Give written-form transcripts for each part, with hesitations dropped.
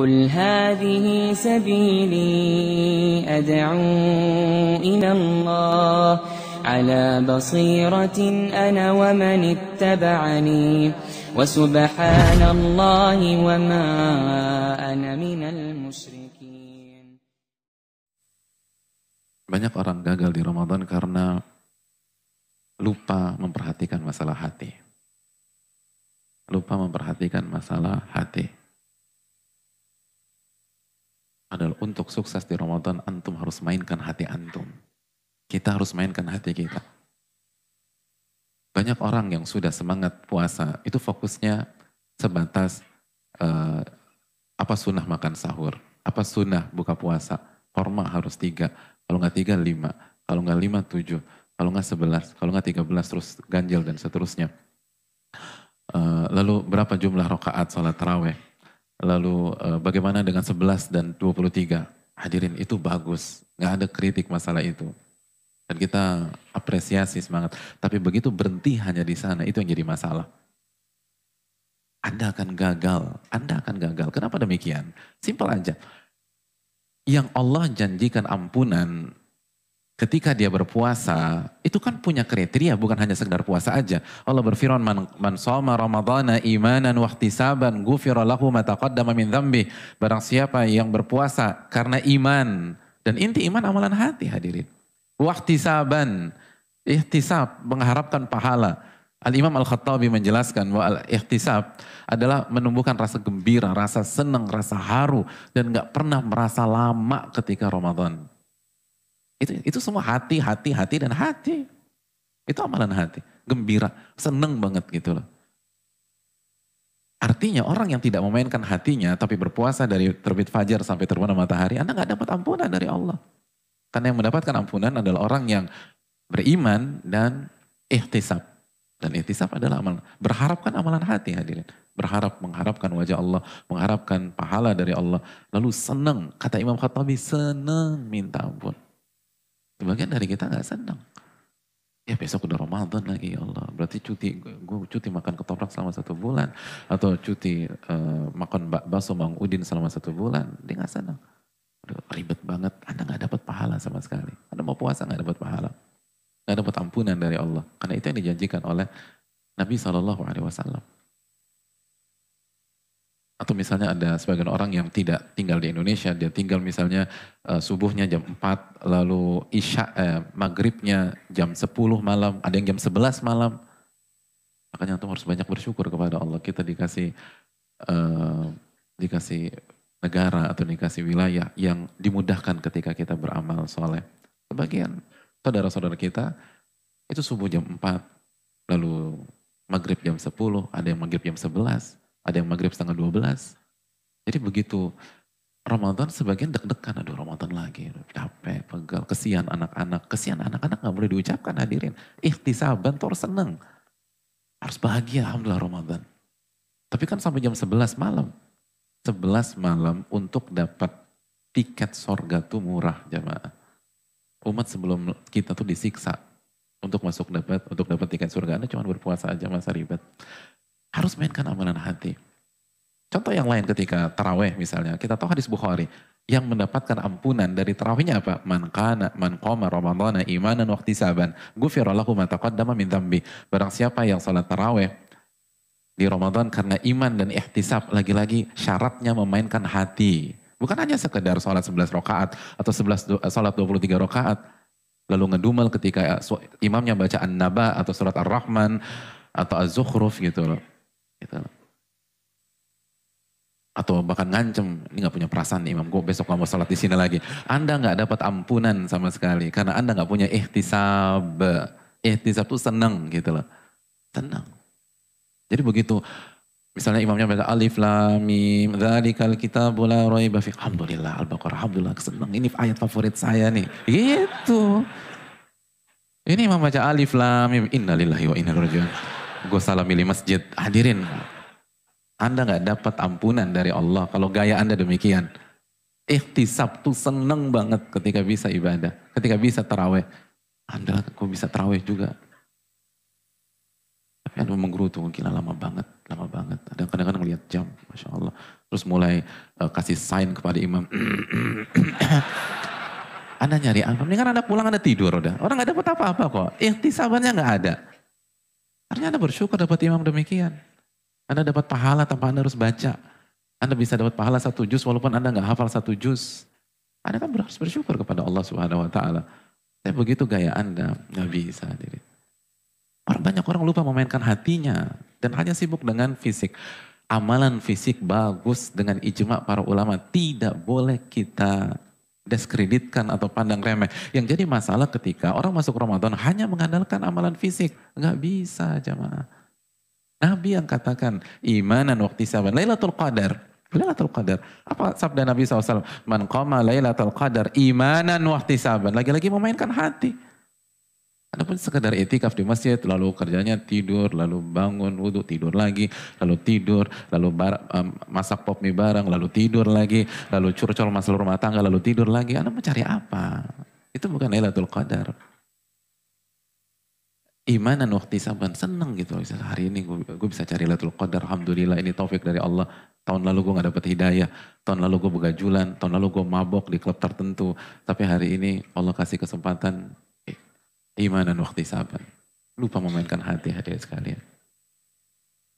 قل هذه سبيلي أدعو إلى الله على بصيرة أنا ومن اتبعني وسبحان الله وما أنا من المشركين. Banyak orang gagal di Ramadan karena lupa memperhatikan masalah hati. Lupa memperhatikan masalah hati. Adalah untuk sukses di Ramadan, antum harus mainkan hati antum. Kita harus mainkan hati kita. Banyak orang yang sudah semangat puasa, itu fokusnya sebatas apa sunnah makan sahur, apa sunnah buka puasa. Korma harus 3, kalau nggak 3, 5, kalau nggak 5, 7, kalau nggak 11, kalau nggak 13, terus ganjil dan seterusnya. Lalu berapa jumlah rakaat salat tarawih? Lalu bagaimana dengan 11 dan 23? Hadirin, itu bagus. Nggak ada kritik masalah itu. Dan kita apresiasi semangat. Tapi begitu berhenti hanya di sana, itu yang jadi masalah. Anda akan gagal. Anda akan gagal. Kenapa demikian? Simpel aja. Yang Allah janjikan ampunan ketika dia berpuasa, itu kan punya kriteria, bukan hanya sekedar puasa aja. Allah berfirman, man shoma ramadhana imanan wa ihtisaban ghufira lahu ma taqaddama min dzambi. Barang siapa yang berpuasa karena iman, dan inti iman amalan hati, hadirin. Wa ihtisaban, ihtisab mengharapkan pahala. Al-Imam Al-Khattabi menjelaskan bahwa al-ihtisab adalah menumbuhkan rasa gembira, rasa senang, rasa haru, dan gak pernah merasa lama ketika Ramadan. Itu semua hati, dan hati. Itu amalan hati. Gembira, seneng banget gitu loh. Artinya orang yang tidak memainkan hatinya tapi berpuasa dari terbit fajar sampai terbenam matahari, Anda gak dapat ampunan dari Allah. Karena yang mendapatkan ampunan adalah orang yang beriman dan ihtisab. Dan ihtisab adalah amalan. Berharapkan amalan hati, hadirin. Mengharapkan wajah Allah, mengharapkan pahala dari Allah. Lalu seneng, kata Imam Khattabi, seneng minta ampun. Sebagian dari kita gak senang. Ya besok udah Ramadan lagi, ya Allah. Berarti gue cuti makan ketoprak selama 1 bulan. Atau cuti makan bakso Mang Udin selama 1 bulan. Dia gak senang. Aduh, ribet banget. Anda gak dapat pahala sama sekali. Anda mau puasa gak dapat pahala. Gak dapat ampunan dari Allah. Karena itu yang dijanjikan oleh Nabi SAW. Atau misalnya ada sebagian orang yang tidak tinggal di Indonesia, dia tinggal misalnya subuhnya jam 4, lalu maghribnya jam 10 malam, ada yang jam 11 malam. Makanya antum harus banyak bersyukur kepada Allah. Kita dikasih negara atau dikasih wilayah yang dimudahkan ketika kita beramal soleh. Sebagian saudara-saudara kita itu subuh jam 4, lalu maghrib jam 10, ada yang maghrib jam 11. Ada yang maghrib setengah 12. Jadi begitu Ramadan sebagian deg-degan. Aduh Ramadan lagi. Capek, pegal. Kesian anak-anak. Kesian anak-anak gak boleh diucapkan, hadirin. Ihtisaban tuh harus seneng. Harus bahagia, alhamdulillah Ramadan. Tapi kan sampai jam 11 malam. 11 malam untuk dapat tiket sorga tuh murah, jamaah. Umat sebelum kita tuh disiksa. Untuk dapat tiket surga. Anda cuma berpuasa aja, masa ribet. Harus mainkan amalan hati. Contoh yang lain ketika taraweh misalnya. Kita tahu hadis Bukhari. Yang mendapatkan ampunan dari tarawihnya apa? Man qama ramadhana imanan wa ihtisaban. Ghufira lahu ma taqaddama min dzambi. Barang siapa yang salat taraweh di Ramadan karena iman dan ihtisab. Lagi-lagi syaratnya memainkan hati. Bukan hanya sekedar salat 11 rakaat atau salat 23 rakaat. Lalu ngedumel ketika imamnya baca An-Naba atau surat Ar-Rahman atau Az-Zukhruf gitu loh. Gitu. Atau bahkan ngancem, ini gak punya perasaan nih imam, gue besok gak mau sholat di sini lagi. Anda gak dapat ampunan sama sekali, karena Anda gak punya ihtisab. Ihtisab itu senang gitu loh. Senang. Jadi begitu, misalnya imamnya baca alif lam mim, dzalikal kitabul la raiba fihi. Alhamdulillah, Al-Baqarah, alhamdulillah, senang. Ini ayat favorit saya nih. Gitu. Ini imam baca alif lam mim, innalillahi wa inna ilaihi raji'un. Gue salah milih masjid. Hadirin, Anda gak dapat ampunan dari Allah kalau gaya Anda demikian. Ihtisab tuh seneng banget ketika bisa ibadah. Ketika bisa taraweh. Alhamdulillah gue bisa taraweh juga. Tapi Anda menggerutu, gila lama banget, lama banget. Ada kadang-kadang lihat jam, Masya Allah. Terus mulai kasih sign kepada imam. Anda nyari apa? Mendingan Anda pulang, Anda tidur udah. Orang gak dapat apa-apa kok. Ikhtisabannya gak ada. Artinya Anda bersyukur dapat imam demikian. Anda dapat pahala tanpa Anda harus baca. Anda bisa dapat pahala 1 juz walaupun Anda gak hafal 1 juz. Anda kan harus bersyukur kepada Allah Subhanahu Wa Taala. Tapi begitu gaya Anda, gak bisa. Banyak orang lupa memainkan hatinya. Dan hanya sibuk dengan fisik. Amalan fisik bagus dengan ijma para ulama. Tidak boleh kita diskreditkan atau pandang remeh. Yang jadi masalah ketika orang masuk Ramadan hanya mengandalkan amalan fisik. Nggak bisa jamaah. Nabi yang katakan imanan waqtisaban Lailatul Qadar. Lailatul Qadar. Apa sabda Nabi SAW? Man qama Lailatul Qadar imanan waqtisaban. Lagi-lagi memainkan hati. Ada pun sekedar itikaf di masjid, lalu kerjanya tidur, lalu bangun wudhu, tidur lagi, lalu tidur, lalu masak pop mie bareng, lalu tidur lagi, lalu curcol masalah rumah tangga, lalu tidur lagi. Anda mau cari apa? Itu bukan Lailatul Qadar. Imanan waqtisaban, seneng gitu. Hari ini gue bisa cari Lailatul Qadar, alhamdulillah ini taufik dari Allah. Tahun lalu gue gak dapet hidayah, tahun lalu gue begajulan, tahun lalu gue mabok di klub tertentu. Tapi hari ini Allah kasih kesempatan imanan waqtisaban. Lupa memainkan hati hadirin sekalian.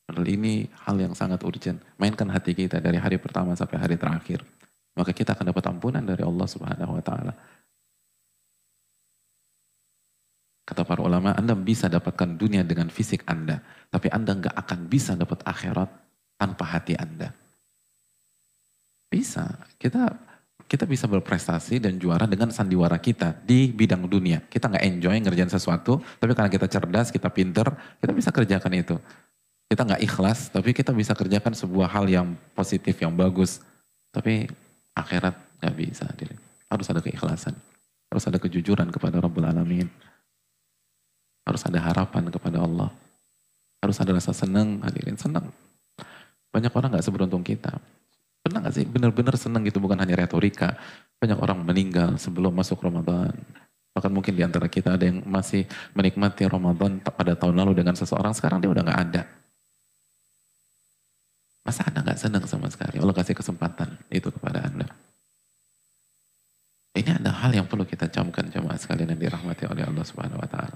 Padahal ini hal yang sangat urgent. Mainkan hati kita dari hari pertama sampai hari terakhir. Maka kita akan dapat ampunan dari Allah Subhanahu Wa Taala. Kata para ulama, Anda bisa dapatkan dunia dengan fisik Anda. Tapi Anda nggak akan bisa dapat akhirat tanpa hati Anda. Bisa. Kita bisa berprestasi dan juara dengan sandiwara kita di bidang dunia. Kita nggak enjoy ngerjain sesuatu, tapi karena kita cerdas, kita pinter, kita bisa kerjakan itu. Kita nggak ikhlas, tapi kita bisa kerjakan sebuah hal yang positif, yang bagus. Tapi akhirat nggak bisa. Harus ada keikhlasan. Harus ada kejujuran kepada Rabbul Alamin. Harus ada harapan kepada Allah. Harus ada rasa senang, hadirin senang. Banyak orang nggak seberuntung kita. Pernah gak sih benar-benar senang gitu, bukan hanya retorika. Banyak orang meninggal sebelum masuk Ramadan. Bahkan mungkin di antara kita ada yang masih menikmati Ramadan pada tahun lalu dengan seseorang, sekarang dia udah gak ada. Masa Anda gak senang sama sekali? Allah kasih kesempatan itu kepada Anda. Ini ada hal yang perlu kita camkan jemaah sekalian yang dirahmati oleh Allah Subhanahu Wa Taala.